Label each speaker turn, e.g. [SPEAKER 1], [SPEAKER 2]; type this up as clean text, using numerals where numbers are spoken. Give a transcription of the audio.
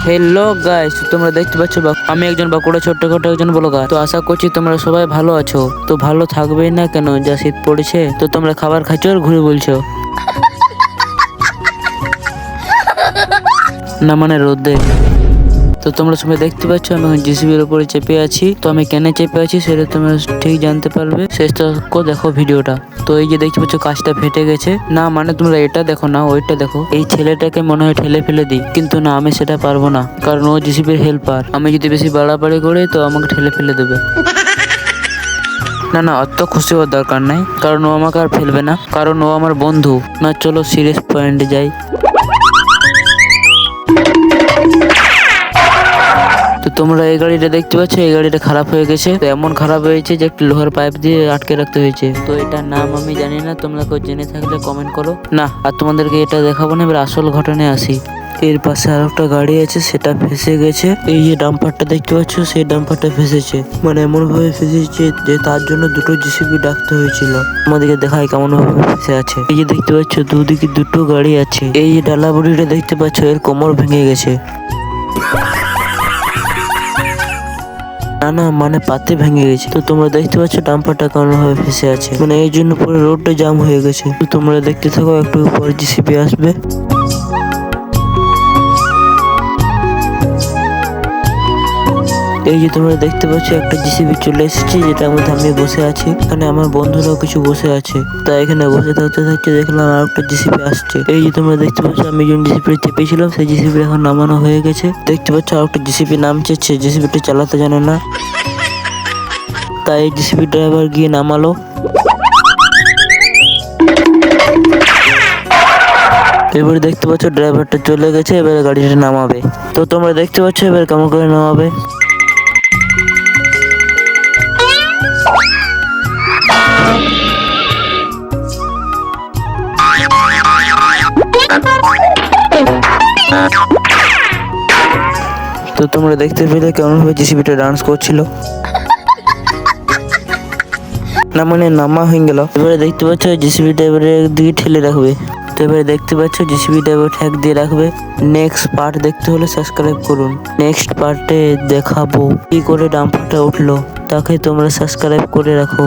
[SPEAKER 1] Hello guys, তোমরা দেখতে পাচ্ছ আমি একজন বাঁকুড়া ছোট্টখাটো একজন ব্লগার। তো আশা করছি তোমরা সবাই ভালো আছো। তো ভালো থাকবেই না কেন, যা শীত পড়েছে। তো তোমরা খাবার খাচ্ছ আর ঘুরে বলছো না, মানে রোদে। তো তোমরা সবাই দেখতে পাচ্ছ আমি এখন জিসিবির উপরে চেপে আছি। তো আমি কেন চেপে আছি সেটা তোমরা ঠিক জানতে পারবে, শেষটা দেখো ভিডিওটা। তো এই যে দেখতে পাচ্ছ কাজটা ফেটে গেছে না, মানে তোমরা এটা দেখো না, ওইটা দেখো। এই ছেলেটাকে মনে হয় ঠেলে ফেলে দিই, কিন্তু না, আমি সেটা পারবো না, কারণ ও জিসিবির হেল্পার। আমি যদি বেশি বাড়াবাড়ি করি তো আমাকে ঠেলে ফেলে দেবে। না না, অত খুশি হওয়ার দরকার নাই, কারণ ও আমাকে আর ফেলবে না, কারণ ও আমার বন্ধু। না, চলো সিরিয়াস পয়েন্টে যাই। তো তোমরা এই গাড়িটা দেখতে পাচ্ছ, এই গাড়িটা খারাপ হয়ে গেছে। তো এমন খারাপ হয়েছে যে একটি লোহার পাইপ দিয়ে আটকে রাখতে হয়েছে। তো এটার নাম আমি জানি না, তোমরা কেউ জেনে থাকলে কমেন্ট করো। না, আর তোমাদেরকে এটা দেখাবো না, এবার আসল ঘটনায় আসি। এর পাশে আর একটা গাড়ি আছে, সেটা ফেসে গেছে। এই যে ডাম্পারটা দেখতে পাচ্ছ, সেই ডাম্পারটা ফেসেছে, মানে এমন ভাবে ফেসেছে যে তার জন্য দুটো জিসিবি ডাকতে হয়েছিল। আমাদেরকে দেখায় কেমন ভাবে ফেসে আছে। এই যে দেখতে পাচ্ছ দুদিকে দুটো গাড়ি আছে। এই যে ডালা বুড়িটা দেখতে পাচ্ছ, এর কোমর ভেঙে গেছে। না না, মানে পাতে ভেঙে গেছে। তো তোমরা দেখতে পাচ্ছ ডাম্পারটা কেমন ভাবে ফেসে আছে, মানে এই জন্য পুরো রোডটা জাম হয়ে গেছে। তো তোমরা দেখতে থাকো, একটু পর জিসিবি আসবে। এই যে তোমরা দেখতে পাচ্ছ একটা জিসিবি চলে এসেছে, যেটার মধ্যে আমি বসে আছি। এখানে আমার বন্ধুরাও কিছু বসে আছে। তাই এখানে বসে থাকতে থাকতে দেখলাম আর একটা জিসিবি আসছে। এই যে তোমরা দেখতে পাচ্ছ আমি যখন জিসিবি চেপেছিলাম, সেই জিসিবি এখন নামানো হয়ে গেছে। দেখতে পাচ্ছ আর একটা জিসিবি নামছে, জিসিবিটা চালাতে জানে না, তাই জিসিবি ড্রাইভার গিয়ে নামালো। এবারে দেখতে পাচ্ছ ড্রাইভারটা চলে গেছে, এবারে গাড়িটা নামাবে। তো তোমরা দেখতে পাচ্ছ এবার কেমন করে নামাবে। তো তোমরা দেখতে পেলে কেমন ভাবে জিসিবিটা ডান্স করছিল। না, মানে নামা হয়ে গেল। এবারে দেখতে পাচ্ছ জিসিবিটা এবারে দিকে ঠেলে রাখবে। তো এবারে দেখতে পাচ্ছ জিসিবিটা এবার ঠ্যাক দিয়ে রাখবে। নেক্সট পার্ট দেখতে হলে সাবস্ক্রাইব করুন। নেক্সট পার্টে দেখাবো কি করে ডাম্পারটা উঠলো, তাকে তোমরা সাবস্ক্রাইব করে রাখো।